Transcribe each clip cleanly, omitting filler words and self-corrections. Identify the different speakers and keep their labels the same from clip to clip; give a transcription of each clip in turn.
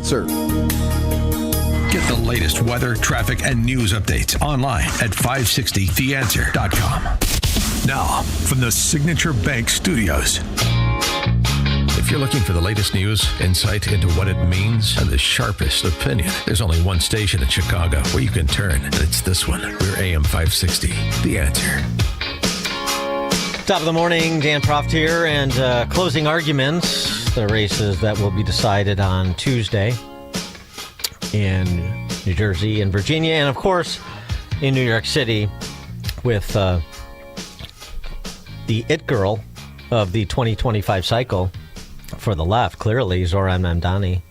Speaker 1: Answer.
Speaker 2: Get the latest weather, traffic, and news updates online at 560theanswer.com. Now, from the Signature Bank Studios. If you're looking for the latest news, insight into what it means, and the sharpest opinion, there's only one station in Chicago where you can turn, and it's this one. We're AM 560, The Answer.
Speaker 3: Top of the morning, Dan Proft here, and closing arguments, the races that will be decided on Tuesday in New Jersey and Virginia, and of course in New York City with the it girl of the 2025 cycle for the left, clearly, Zohran Mamdani.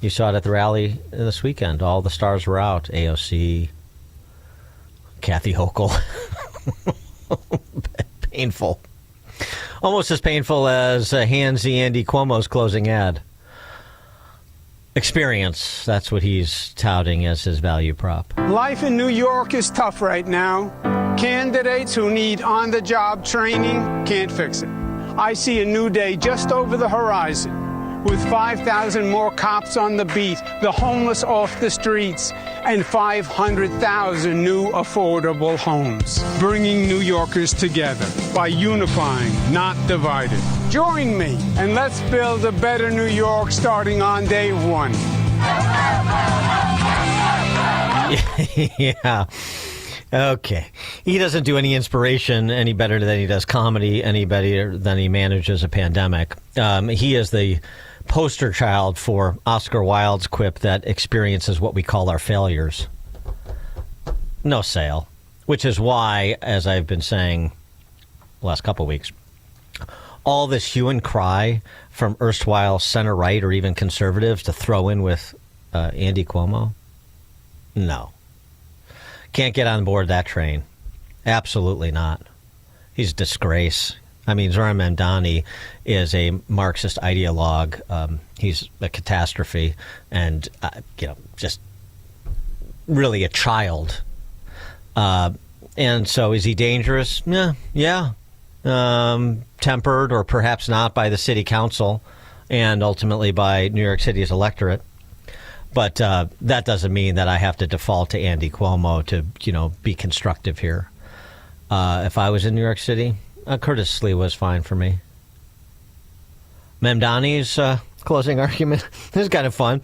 Speaker 3: You saw it at the rally this weekend. All the stars were out. AOC, Kathy Hochul. Painful. Almost as painful as handsy Andy Cuomo's closing ad. Experience. That's what he's touting as his value prop.
Speaker 4: Life in New York is tough right now. Candidates who need on-the-job training can't fix it. I see a new day just over the horizon. With 5,000 more cops on the beat, the homeless off the streets, and 500,000 new affordable homes. Bringing New Yorkers together by unifying, not divided. Join me, and let's build a better New York starting on day one.
Speaker 3: Yeah. Okay. He doesn't do any inspiration any better than he does comedy, any better than he manages a pandemic. He is the poster child for Oscar Wilde's quip that experience is what we call our failures. No sale. Which is why, as I've been saying the last couple of weeks, all this hue and cry from erstwhile center-right or even conservatives to throw in with Andy Cuomo? No. Can't get on board that train. Absolutely not. He's a disgrace. I mean, Zohran Mamdani is a Marxist ideologue. He's a catastrophe and, just really a child. And so is he dangerous? Yeah. Tempered or perhaps not by the city council and ultimately by New York City's electorate. But that doesn't mean that I have to default to Andy Cuomo to, be constructive here. If I was in New York City, Curtis Lee was fine for me. Mamdani's closing argument is kind of fun.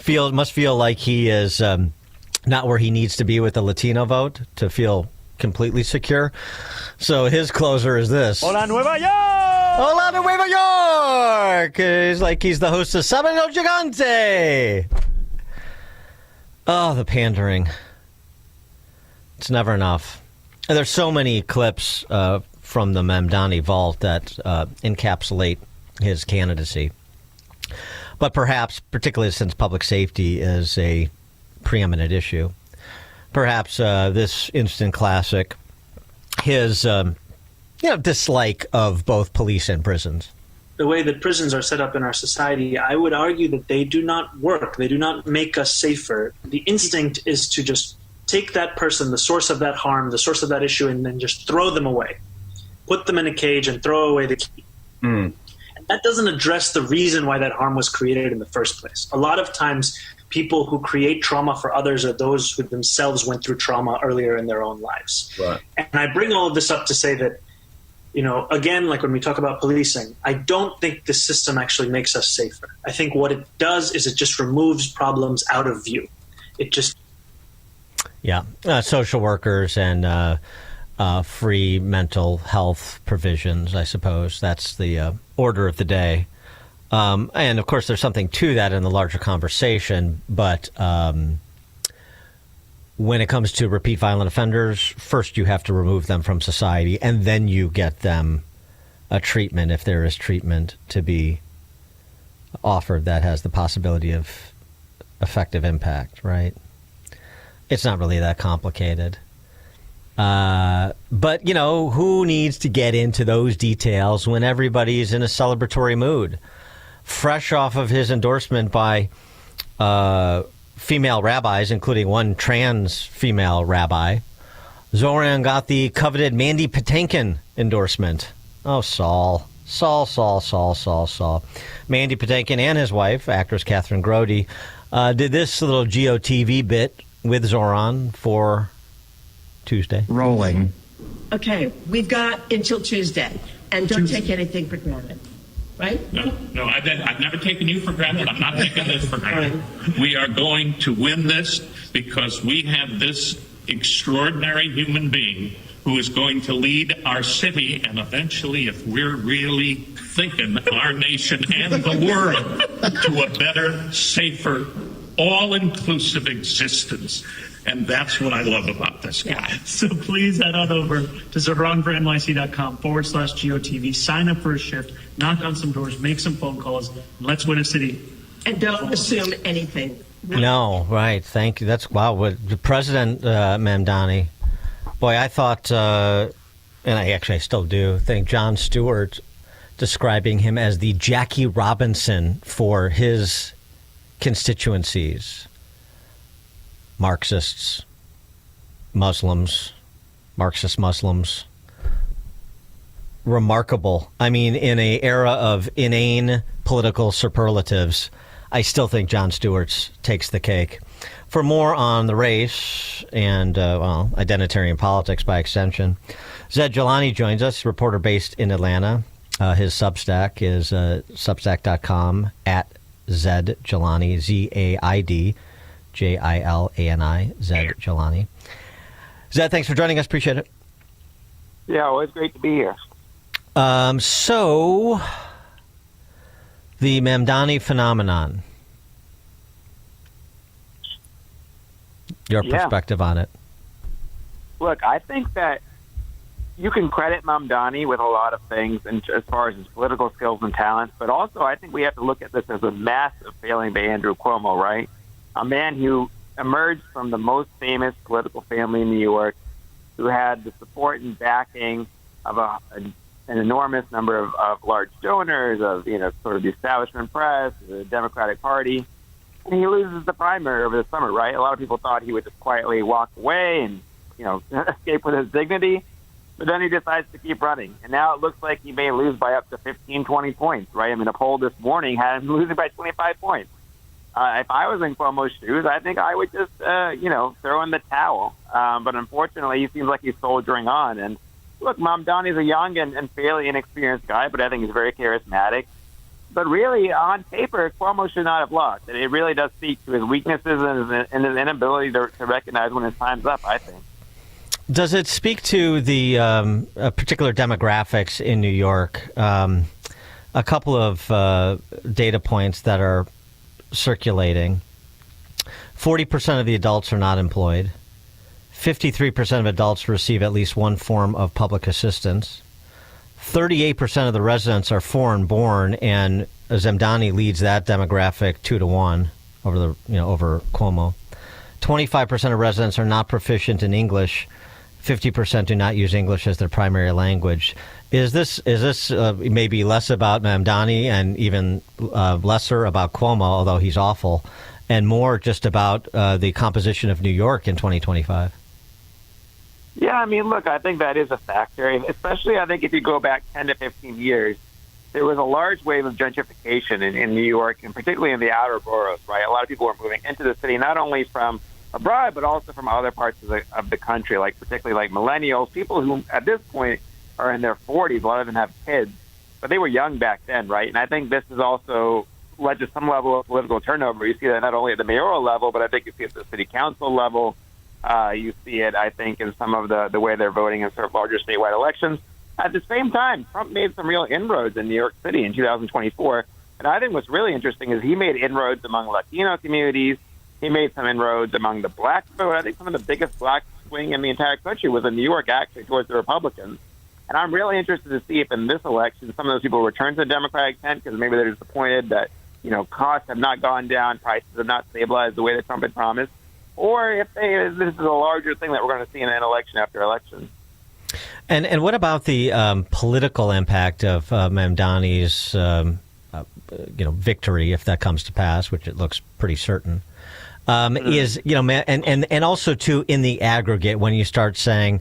Speaker 3: Must feel like he is not where he needs to be with the Latino vote to feel completely secure. So his closer is this. Hola, Nueva York! Hola, Nueva York! He's like he's the host of Sábado Gigante. Oh, the pandering. It's never enough. And there's so many clips from the Mamdani vault that encapsulate his candidacy. But perhaps, particularly since public safety is a preeminent issue, perhaps this instant classic, his dislike of both police and prisons.
Speaker 5: The way that prisons are set up in our society, I would argue that they do not work. They do not make us safer. The instinct is to just take that person, the source of that harm, the source of that issue, and then just throw them away. Put them in a cage and throw away the key. And that doesn't address the reason why that harm was created in the first place. A lot of times, people who create trauma for others are those who themselves went through trauma earlier in their own lives. Right. And I bring all of this up to say that, again, like when we talk about policing, I don't think the system actually makes us safer. I think what it does is it just removes problems out of view. It just...
Speaker 3: Yeah, social workers and free mental health provisions, I suppose. That's the order of the day. And, of course, there's something to that in the larger conversation. But when it comes to repeat violent offenders, first you have to remove them from society, and then you get them a treatment, if there is treatment to be offered that has the possibility of effective impact, right? It's not really that complicated. But, who needs to get into those details when everybody's in a celebratory mood? Fresh off of his endorsement by female rabbis, including one trans female rabbi, Zohran got the coveted Mandy Patinkin endorsement. Oh, Saul. Mandy Patinkin and his wife, actress Catherine Grody, Did this little GOTV bit with Zoran for Tuesday.
Speaker 1: Rolling.
Speaker 6: Okay, we've got until Tuesday, and don't take anything for granted, right?
Speaker 7: No, I've never taken you for granted. I'm not taking this for granted. We are going to win this because we have this extraordinary human being who is going to lead our city and eventually, if we're really thinking, our nation and the world to a better, safer, all-inclusive existence. And that's what I love about this guy.
Speaker 8: Yeah. So please head on over to ZaronForNYC.com/GOTV. Sign up for a shift, knock on some doors, make some phone calls. Let's win a city.
Speaker 6: And don't assume anything.
Speaker 3: No, right. Thank you. That's wow. What the President Mamdani, boy, I thought, and I still do think Jon Stewart describing him as the Jackie Robinson for his constituencies. Marxists, Muslims, Marxist Muslims. Remarkable. I mean, in an era of inane political superlatives, I still think Jon Stewart takes the cake. For more on the race and, identitarian politics by extension, Zaid Jilani joins us, reporter based in Atlanta. His Substack is substack.com @Zaid Jilani, ZAID. Jilani, Zaid Jilani. Zaid, thanks for joining us. Appreciate it.
Speaker 9: Yeah, always great to be here.
Speaker 3: So, the Mamdani phenomenon. Your perspective on it.
Speaker 9: Look, I think that you can credit Mamdani with a lot of things and as far as his political skills and talents, but also I think we have to look at this as a massive failing by Andrew Cuomo, right? A man who emerged from the most famous political family in New York, who had the support and backing of an enormous number of large donors, of sort of the establishment press, the Democratic Party, and he loses the primary over the summer, right? A lot of people thought he would just quietly walk away and escape with his dignity, but then he decides to keep running, and now it looks like he may lose by up to 15, 20 points, right? I mean, a poll this morning had him losing by 25 points. If I was in Cuomo's shoes, I think I would just, throw in the towel. But unfortunately, he seems like he's soldiering on. And look, Mamdani's a young and fairly inexperienced guy, but I think he's very charismatic. But really, on paper, Cuomo should not have lost. And it really does speak to his weaknesses and his inability to recognize when his time's up, I think.
Speaker 3: Does it speak to the particular demographics in New York? A couple of data points that are circulating. 40% of the adults are not employed. 53% of adults receive at least one form of public assistance. 38% of the residents are foreign-born, and Mamdani leads that demographic 2-1 over Cuomo. 25% of residents are not proficient in English. 50% do not use English as their primary language. Is this maybe less about Mamdani and even lesser about Cuomo, although he's awful, and more just about the composition of New York in 2025?
Speaker 9: Yeah, I mean, look, I think that is a factor, especially I think if you go back 10 to 15 years, there was a large wave of gentrification in New York, and particularly in the outer boroughs, right? A lot of people were moving into the city, not only from abroad, but also from other parts of the country, like particularly like millennials, people who at this point are in their 40s. A lot of them have kids, but they were young back then, right? And I think this has also led to some level of political turnover. You see that not only at the mayoral level, but I think you see it at the city council level. You see it, I think, in some of the way they're voting in sort of larger statewide elections. At the same time, Trump made some real inroads in New York City in 2024. And I think what's really interesting is he made inroads among Latino communities. He made some inroads among the black vote. I think some of the biggest black swing in the entire country was in New York, actually, towards the Republicans. And I'm really interested to see if in this election some of those people return to the Democratic tent because maybe they're disappointed that, costs have not gone down, prices have not stabilized the way that Trump had promised, or if this is a larger thing that we're going to see in an election after election.
Speaker 3: And what about the political impact of Mamdani's victory, if that comes to pass, which it looks pretty certain? Is and also too in the aggregate when you start saying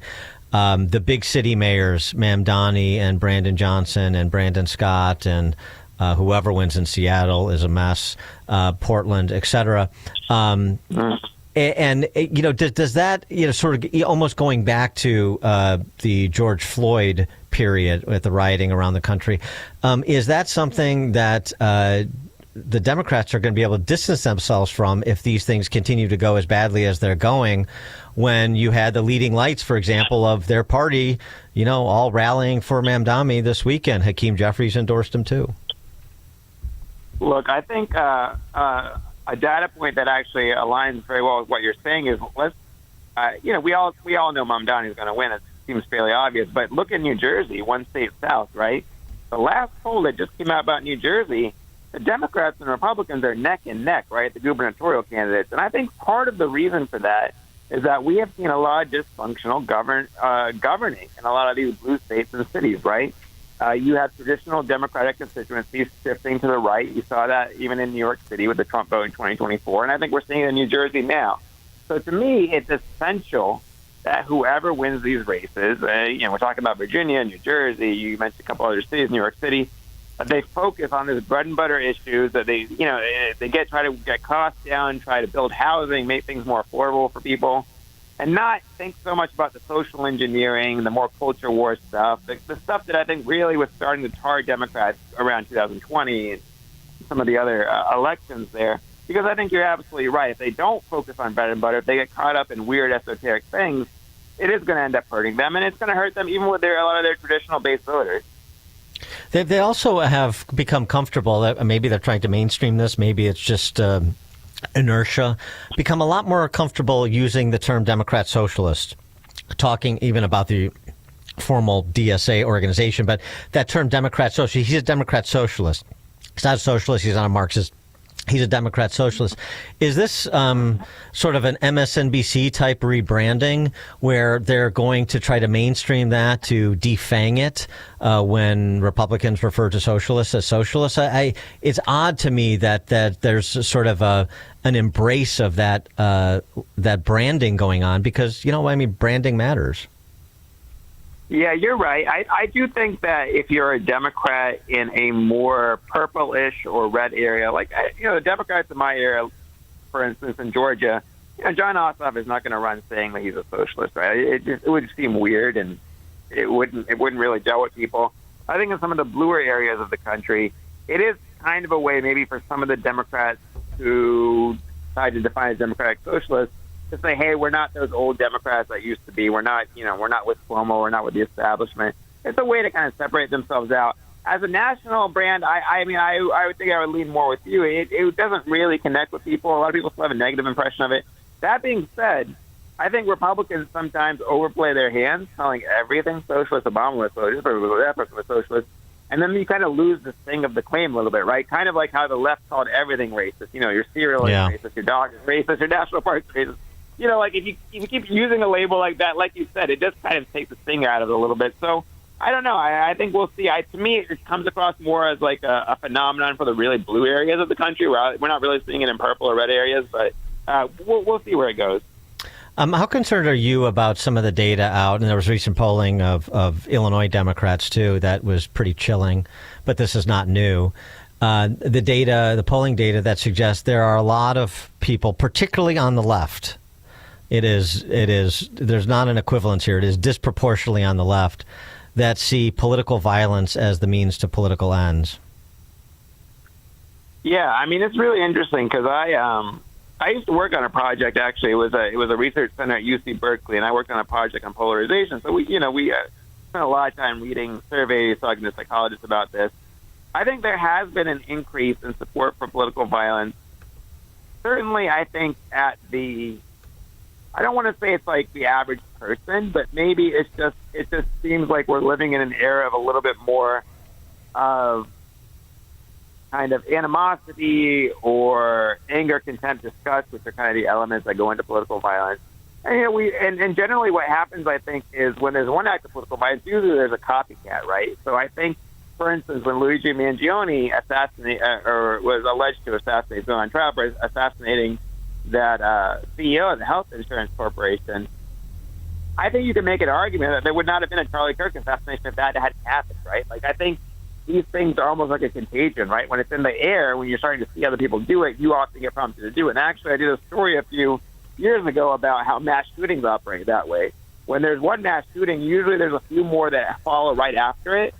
Speaker 3: the big city mayors, Mamdani and Brandon Johnson and Brandon Scott and Whoever wins in Seattle is a mess. Portland, etc. And does that sort of almost going back to the George Floyd period with the rioting around the country? Is that something that the Democrats are going to be able to distance themselves from if these things continue to go as badly as they're going, when you had the leading lights, for example, of their party, all rallying for Mamdani this weekend? Hakeem Jeffries endorsed him too.
Speaker 9: Look, I think a data point that actually aligns very well with what you're saying is, we all know Mamdani is going to win. It seems fairly obvious, but look at New Jersey, one state south, right? The last poll that just came out about New Jersey, the Democrats and Republicans are neck and neck, right? The gubernatorial candidates. And I think part of the reason for that is that we have seen a lot of dysfunctional governing in a lot of these blue states and cities, right? You have traditional Democratic constituencies shifting to the right. You saw that even in New York City with the Trump vote in 2024. And I think we're seeing it in New Jersey now. So to me, it's essential that whoever wins these races, we're talking about Virginia, New Jersey, you mentioned a couple other cities, New York City, they focus on this bread and butter issues, that they try to get costs down, try to build housing, make things more affordable for people, and not think so much about the social engineering, the more culture war stuff, the stuff that I think really was starting to tar Democrats around 2020 and some of the other elections there. Because I think you're absolutely right. If they don't focus on bread and butter, if they get caught up in weird esoteric things, it is going to end up hurting them, and it's going to hurt them even with a lot of their traditional base voters.
Speaker 3: They also have become comfortable that maybe they're trying to mainstream this. Maybe it's just inertia. Become a lot more comfortable using the term Democrat Socialist, talking even about the formal DSA organization. But that term Democrat Socialist, he's a Democrat Socialist. He's not a socialist. He's not a Marxist. He's a Democrat Socialist. Is this sort of an MSNBC type rebranding where they're going to try to mainstream that to defang it when Republicans refer to socialists as socialists? It's odd to me that there's sort of an embrace of that branding going on because, branding matters.
Speaker 9: Yeah, you're right. I do think that if you're a Democrat in a more purplish or red area, like, the Democrats in my area, for instance, in Georgia, John Ossoff is not going to run saying that he's a socialist, right? It would seem weird, and it wouldn't really gel with people. I think in some of the bluer areas of the country, it is kind of a way maybe for some of the Democrats who decide to define as Democratic Socialists to say, hey, we're not those old Democrats that used to be. We're not, we're not with Cuomo. We're not with the establishment. It's a way to kind of separate themselves out. As a national brand, I would think I would lean more with you. It doesn't really connect with people. A lot of people still have a negative impression of it. That being said, I think Republicans sometimes overplay their hands, calling everything socialist. Obama was socialist, that person was socialist. And then you kind of lose the sting of the claim a little bit, right? Kind of like how the left called everything racist. Your cereal is racist, your dog is racist, your national park is racist. Like if you keep using a label like that, like you said, it just kind of takes the sting out of it a little bit. So I don't know. I think we'll see. To me, it comes across more as like a phenomenon for the really blue areas of the country. We're not really seeing it in purple or red areas, but we'll see where it goes.
Speaker 3: How concerned are you about some of the data out? And there was recent polling of Illinois Democrats, too, that was pretty chilling, but this is not new. The polling data that suggests there are a lot of people, particularly on the left. There's not an equivalence here. It is disproportionately on the left that see political violence as the means to political ends. Yeah,
Speaker 9: it's really interesting because I used to work on a project. Actually, it was a research center at UC Berkeley, and I worked on a project on polarization. So we spent a lot of time reading surveys, talking to psychologists about this. I think there has been an increase in support for political violence. Certainly, I think I don't want to say it's like the average person, but maybe it just seems like we're living in an era of a little bit more of kind of animosity or anger, contempt, disgust, which are kind of the elements that go into political violence. And and generally what happens, I think, is when there's one act of political violence, usually there's a copycat, right? So I think, for instance, when Luigi Mangione was alleged to assassinate, he's been on trial for assassinating that CEO of the Health Insurance Corporation, I think you can make an argument that there would not have been a Charlie Kirk assassination if that hadn't happened, right? Like, I think these things are almost like a contagion, right? When it's in the air, when you're starting to see other people do it, you often get prompted to do it. And actually, I did a story a few years ago about how mass shootings operate that way. When there's one mass shooting, usually there's a few more that follow right after it,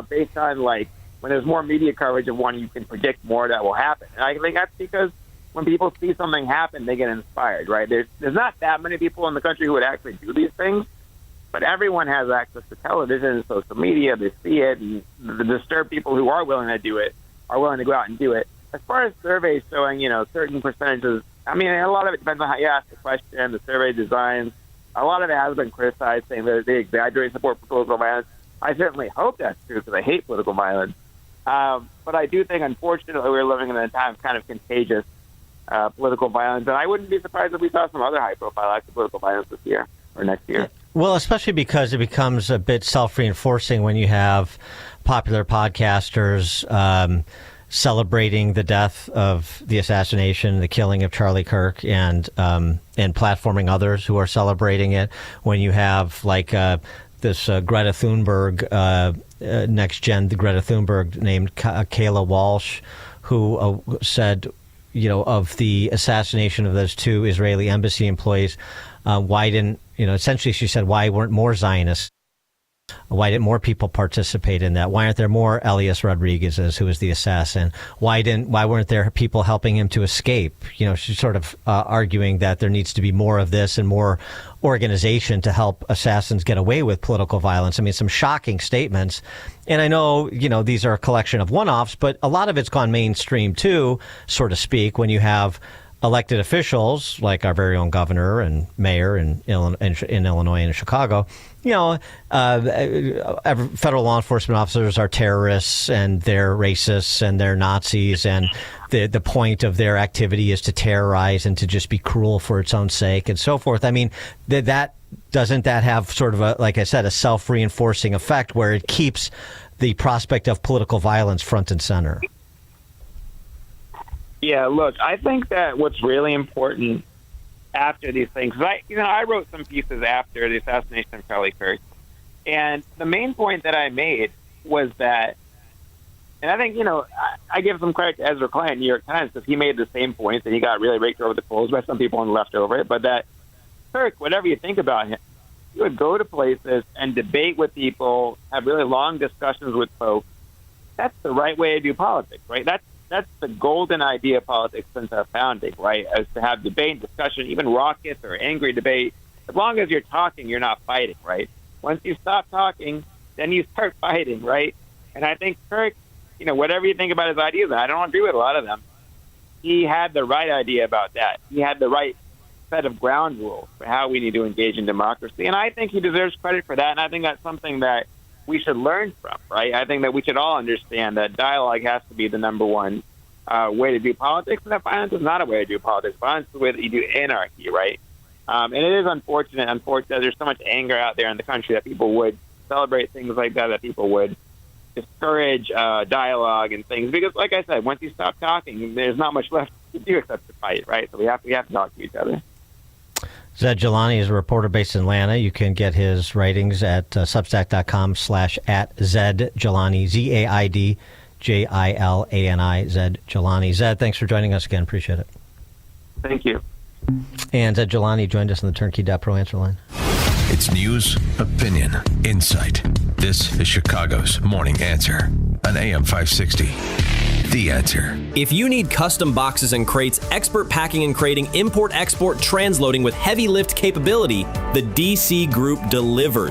Speaker 9: based on, like, when there's more media coverage of one, you can predict more that will happen. And I think that's because when people see something happen, they get inspired, right? There's not that many people in the country who would actually do these things, but everyone has access to television and social media. They see it, and the disturbed people who are willing to do it are willing to go out and do it. As far as surveys showing, certain percentages, I mean, a lot of it depends on how you ask the question, the survey designs. A lot of it has been criticized, saying that they exaggerate support for political violence. I certainly hope that's true because I hate political violence. But I do think, unfortunately, we're living in a time of kind of contagious political violence. And I wouldn't be surprised if we saw some other high-profile acts of political violence this year or next year.
Speaker 3: Well, especially because it becomes a bit self-reinforcing when you have popular podcasters celebrating the death of the assassination, the killing of Charlie Kirk, and platforming others who are celebrating it. When you have this Greta Thunberg, next gen, the Greta Thunberg named Kayla Walsh, who said, of the assassination of those two Israeli embassy employees, why didn't, essentially she said, why weren't more Zionists? Why didn't more people participate in that? Why aren't there more Elias Rodriguez's, who was the assassin? Why weren't there people helping him to escape? She's sort of arguing that there needs to be more of this and more organization to help assassins get away with political violence. I mean, some shocking statements. And I know, these are a collection of one-offs, but a lot of it's gone mainstream too, so to speak, when you have elected officials like our very own governor and mayor in Illinois and in Chicago. Federal law enforcement officers are terrorists and they're racists and they're Nazis, and the point of their activity is to terrorize and to just be cruel for its own sake and so forth. I mean, doesn't that have sort of like I said, a self-reinforcing effect where it keeps the prospect of political violence front and center?
Speaker 9: Yeah, look, I think that what's really important after these things, I wrote some pieces after the assassination of Charlie Kirk, and the main point that I made was that, and I think, I give some credit to Ezra Klein, New York Times, because he made the same points, and he got really raked over the coals by some people on the left over it, but that Kirk, whatever you think about him, he would go to places and debate with people, have really long discussions with folks. That's the right way to do politics, right? That's the golden idea of politics since our founding, right? As to have debate, discussion, even raucous or angry debate. As long as you're talking, you're not fighting, right? Once you stop talking, then you start fighting, right? And I think Kirk, whatever you think about his ideas, and I don't agree with a lot of them, he had the right idea about that. He had the right set of ground rules for how we need to engage in democracy. And I think he deserves credit for that. And I think that's something that we should learn from, right? I think that we should all understand that dialogue has to be the number one way to do politics, and that violence is not a way to do politics. Violence is the way that you do anarchy, right? And it is unfortunate there's so much anger out there in the country that people would celebrate things like that people would discourage dialogue and things. Because, like I said, once you stop talking, there's not much left to do except to fight, right? So we have to talk to each other.
Speaker 3: Zaid Jilani is a reporter based in Atlanta. You can get his writings at substack.com/@ZaidJilani, ZaidJilani, Zaid Jilani. Zaid, thanks for joining us again. Appreciate it.
Speaker 9: Thank you.
Speaker 3: And Zaid Jilani joined us on the Turnkey.Pro answer line.
Speaker 2: It's news, opinion, insight. This is Chicago's Morning Answer on AM 560. The Answer.
Speaker 1: If you need custom boxes and crates, expert packing and crating, import-export transloading with heavy lift capability, the DC Group delivers.